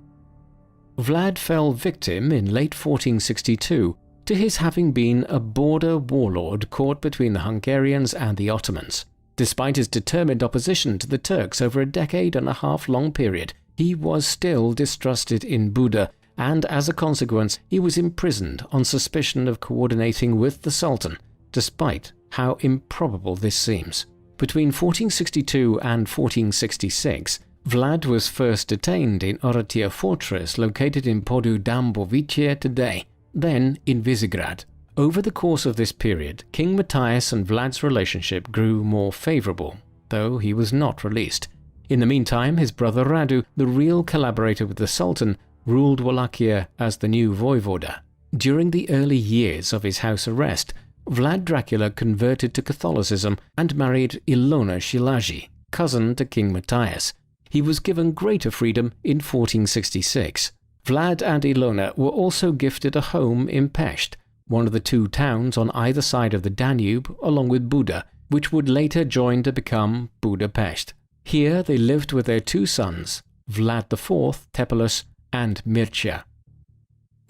Vlad fell victim in late 1462 to his having been a border warlord caught between the Hungarians and the Ottomans. Despite his determined opposition to the Turks over a decade-and-a-half-long period, he was still distrusted in Buda, and as a consequence he was imprisoned on suspicion of coordinating with the Sultan, despite how improbable this seems. Between 1462 and 1466, Vlad was first detained in Oratia fortress located in Podu Dâmbovice today, then in Visegrad. Over the course of this period, King Matthias and Vlad's relationship grew more favorable, though he was not released. In the meantime, his brother Radu, the real collaborator with the Sultan, ruled Wallachia as the new voivoda. During the early years of his house arrest, Vlad Dracula converted to Catholicism and married Ilona Szilágyi, cousin to King Matthias. He was given greater freedom in 1466. Vlad and Ilona were also gifted a home in Pest, one of the two towns on either side of the Danube, along with Buda, which would later join to become Budapest. Here they lived with their two sons, Vlad IV, Tepelus, and Mircea.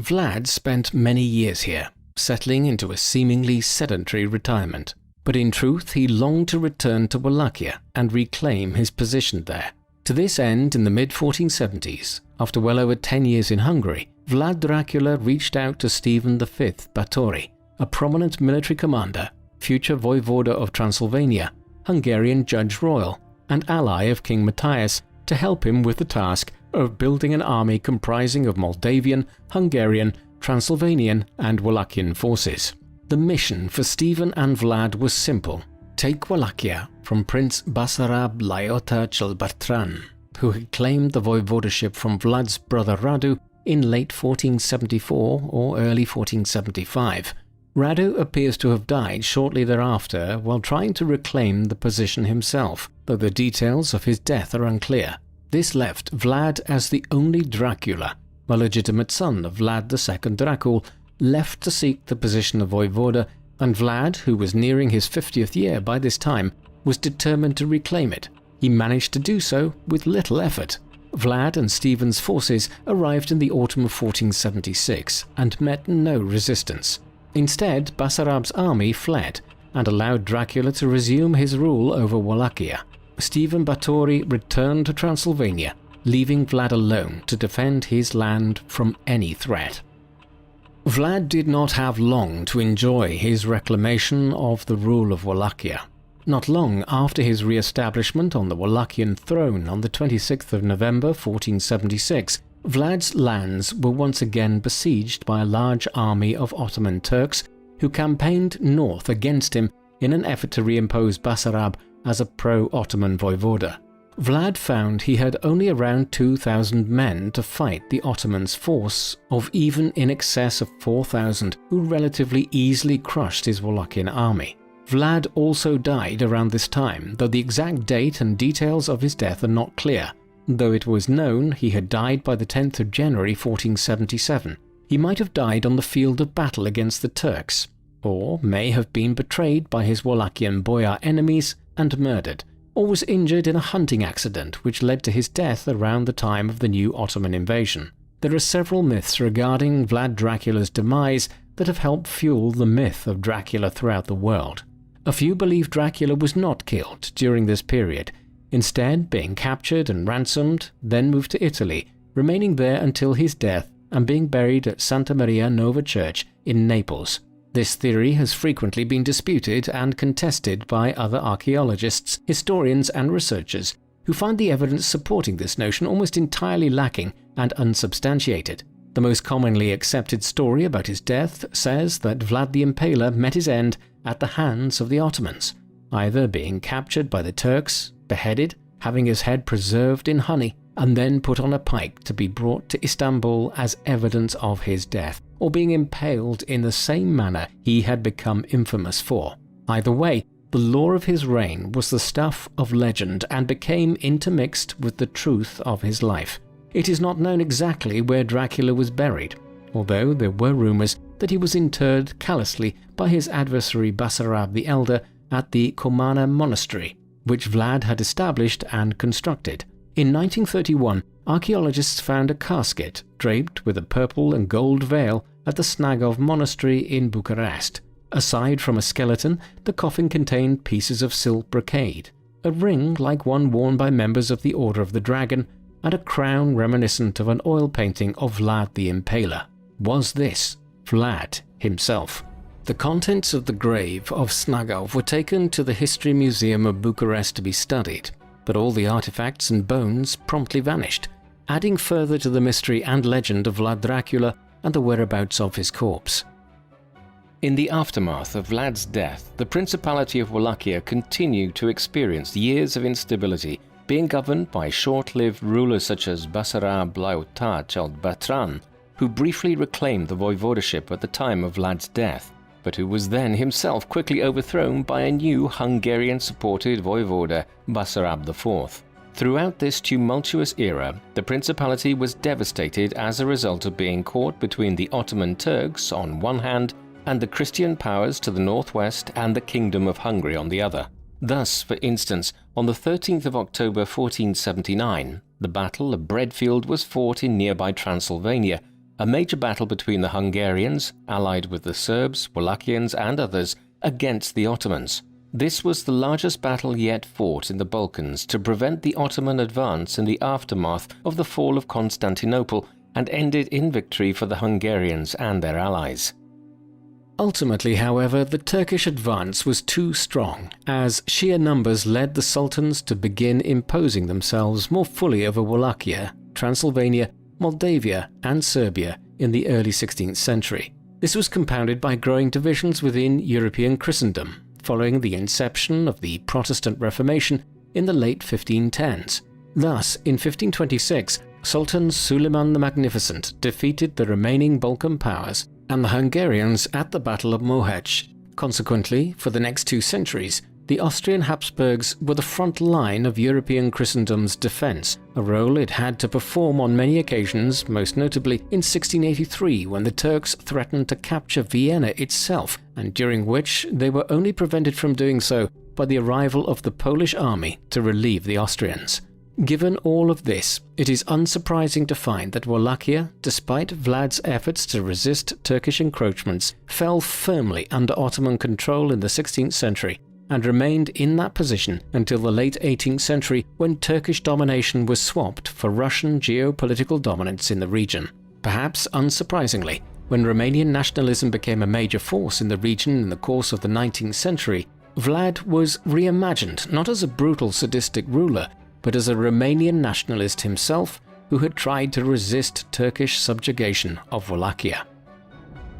Vlad spent many years here, settling into a seemingly sedentary retirement, but in truth he longed to return to Wallachia and reclaim his position there. To this end, in the mid-1470s, after well over 10 years in Hungary, Vlad Dracula reached out to Stephen V Báthory, a prominent military commander, future voivoda of Transylvania, Hungarian judge royal, and ally of King Matthias, to help him with the task of building an army comprising of Moldavian, Hungarian, Transylvanian and Wallachian forces. The mission for Stephen and Vlad was simple: take Wallachia from Prince Basarab Laiota cel Bătrân, who had claimed the voivodeship from Vlad's brother Radu in late 1474 or early 1475. Radu appears to have died shortly thereafter while trying to reclaim the position himself, though the details of his death are unclear. This left Vlad as the only Dracula, a legitimate son of Vlad II Dracul, left to seek the position of voivoda, and Vlad, who was nearing his 50th year by this time, was determined to reclaim it. He managed to do so with little effort. Vlad and Stephen's forces arrived in the autumn of 1476 and met no resistance. Instead, Basarab's army fled and allowed Dracula to resume his rule over Wallachia. Stephen Báthory returned to Transylvania, leaving Vlad alone to defend his land from any threat. Vlad did not have long to enjoy his reclamation of the rule of Wallachia. Not long after his re-establishment on the Wallachian throne on the 26th of November 1476, Vlad's lands were once again besieged by a large army of Ottoman Turks who campaigned north against him in an effort to reimpose Basarab as a pro-Ottoman voivoda. Vlad found he had only around 2,000 men to fight the Ottomans' force of even in excess of 4,000 who relatively easily crushed his Wallachian army. Vlad also died around this time, though the exact date and details of his death are not clear. Though it was known he had died by the 10th of January 1477, he might have died on the field of battle against the Turks, or may have been betrayed by his Wallachian boyar enemies and murdered, or was injured in a hunting accident which led to his death around the time of the new Ottoman invasion. There are several myths regarding Vlad Dracula's demise that have helped fuel the myth of Dracula throughout the world. A few believe Dracula was not killed during this period, instead being captured and ransomed, then moved to Italy, remaining there until his death and being buried at Santa Maria Nova Church in Naples. This theory has frequently been disputed and contested by other archaeologists, historians and researchers who find the evidence supporting this notion almost entirely lacking and unsubstantiated. The most commonly accepted story about his death says that Vlad the Impaler met his end at the hands of the Ottomans, either being captured by the Turks, beheaded, having his head preserved in honey, and then put on a pike to be brought to Istanbul as evidence of his death, or being impaled in the same manner he had become infamous for. Either way, the lore of his reign was the stuff of legend and became intermixed with the truth of his life. It is not known exactly where Dracula was buried, although there were rumors that he was interred callously by his adversary Basarab the Elder at the Comana Monastery, which Vlad had established and constructed. In 1931, archaeologists found a casket draped with a purple and gold veil at the Snagov Monastery in Bucharest. Aside from a skeleton, the coffin contained pieces of silk brocade, a ring like one worn by members of the Order of the Dragon, and a crown reminiscent of an oil painting of Vlad the Impaler. Was this Vlad himself? The contents of the grave of Snagov were taken to the History Museum of Bucharest to be studied, but all the artifacts and bones promptly vanished, adding further to the mystery and legend of Vlad Dracula and the whereabouts of his corpse. In the aftermath of Vlad's death, the Principality of Wallachia continued to experience years of instability, being governed by short-lived rulers such as Basarab Blautac and Batran, who briefly reclaimed the voivodeship at the time of Vlad's death, but who was then himself quickly overthrown by a new Hungarian-supported voivoda, Basarab IV. Throughout this tumultuous era, the principality was devastated as a result of being caught between the Ottoman Turks on one hand and the Christian powers to the northwest and the Kingdom of Hungary on the other. Thus, for instance, on the 13th of October 1479, the Battle of Bredfield was fought in nearby Transylvania, a major battle between the Hungarians, allied with the Serbs, Wallachians and others, against the Ottomans. This was the largest battle yet fought in the Balkans to prevent the Ottoman advance in the aftermath of the fall of Constantinople and ended in victory for the Hungarians and their allies. Ultimately, however, the Turkish advance was too strong, as sheer numbers led the sultans to begin imposing themselves more fully over Wallachia, Transylvania, Moldavia and Serbia in the early 16th century. This was compounded by growing divisions within European Christendom, following the inception of the Protestant Reformation in the late 1510s. Thus, in 1526, Sultan Suleiman the Magnificent defeated the remaining Balkan powers and the Hungarians at the Battle of Mohacs. Consequently, for the next 2 centuries, the Austrian Habsburgs were the front line of European Christendom's defense, a role it had to perform on many occasions, most notably in 1683 when the Turks threatened to capture Vienna itself, and during which they were only prevented from doing so by the arrival of the Polish army to relieve the Austrians. Given all of this, it is unsurprising to find that Wallachia, despite Vlad's efforts to resist Turkish encroachments, fell firmly under Ottoman control in the 16th century and remained in that position until the late 18th century when Turkish domination was swapped for Russian geopolitical dominance in the region. Perhaps unsurprisingly, when Romanian nationalism became a major force in the region in the course of the 19th century, Vlad was reimagined not as a brutal sadistic ruler, but as a Romanian nationalist himself who had tried to resist Turkish subjugation of Wallachia.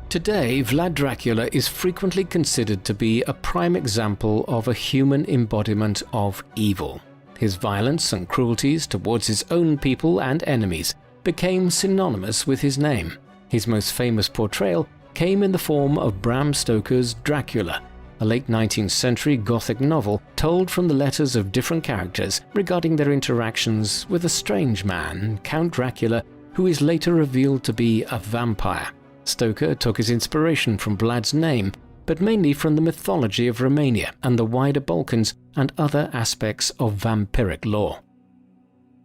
Today, Vlad Dracula is frequently considered to be a prime example of a human embodiment of evil. His violence and cruelties towards his own people and enemies became synonymous with his name. His most famous portrayal came in the form of Bram Stoker's Dracula, a late 19th century Gothic novel told from the letters of different characters regarding their interactions with a strange man, Count Dracula, who is later revealed to be a vampire. Stoker took his inspiration from Vlad's name, but mainly from the mythology of Romania and the wider Balkans and other aspects of vampiric lore.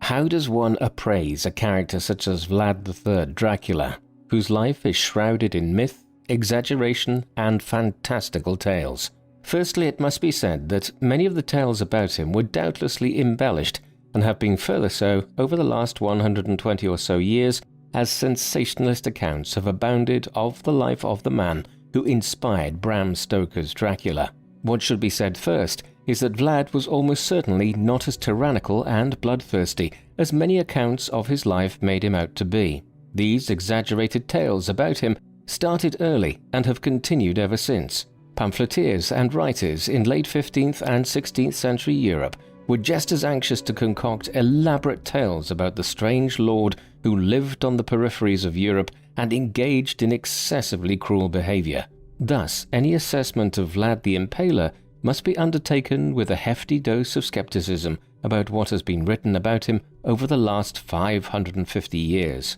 How does one appraise a character such as Vlad III Dracula, whose life is shrouded in myth, exaggeration, and fantastical tales? Firstly, it must be said that many of the tales about him were doubtlessly embellished and have been further so over the last 120 or so years, as sensationalist accounts have abounded of the life of the man who inspired Bram Stoker's Dracula. What should be said first is that Vlad was almost certainly not as tyrannical and bloodthirsty as many accounts of his life made him out to be. These exaggerated tales about him started early and have continued ever since. Pamphleteers and writers in late 15th and 16th century Europe were just as anxious to concoct elaborate tales about the strange lord who lived on the peripheries of Europe and engaged in excessively cruel behavior. Thus, any assessment of Vlad the Impaler must be undertaken with a hefty dose of skepticism about what has been written about him over the last 550 years.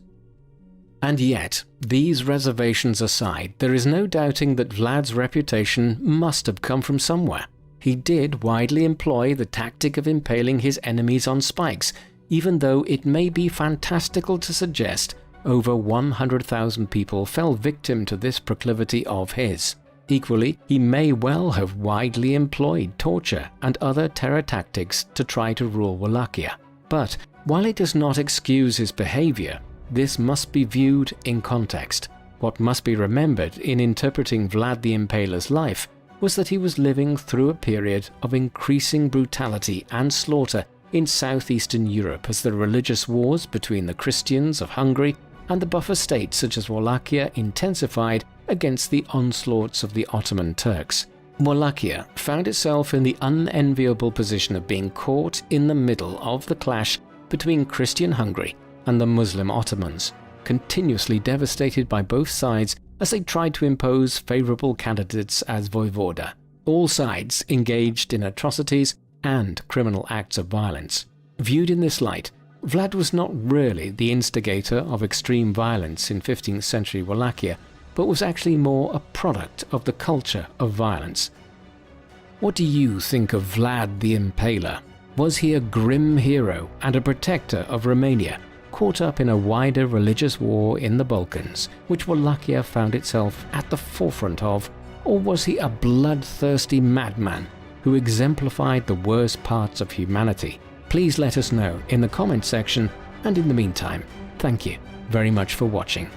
And yet, these reservations aside, there is no doubting that Vlad's reputation must have come from somewhere. He did widely employ the tactic of impaling his enemies on spikes, even though it may be fantastical to suggest over 100,000 people fell victim to this proclivity of his. Equally, he may well have widely employed torture and other terror tactics to try to rule Wallachia. But while it does not excuse his behavior, this must be viewed in context. What must be remembered in interpreting Vlad the Impaler's life was that he was living through a period of increasing brutality and slaughter in southeastern Europe as the religious wars between the Christians of Hungary and the buffer states such as Wallachia intensified against the onslaughts of the Ottoman Turks. Wallachia found itself in the unenviable position of being caught in the middle of the clash between Christian Hungary and the Muslim Ottomans, continuously devastated by both sides as they tried to impose favourable candidates as voivoda. All sides engaged in atrocities and criminal acts of violence. Viewed in this light, Vlad was not really the instigator of extreme violence in 15th century Wallachia, but was actually more a product of the culture of violence. What do you think of Vlad the Impaler? Was he a grim hero and a protector of Romania, caught up in a wider religious war in the Balkans, which Wallachia found itself at the forefront of, or was he a bloodthirsty madman who exemplified the worst parts of humanity? Please let us know in the comment section, and in the meantime, thank you very much for watching.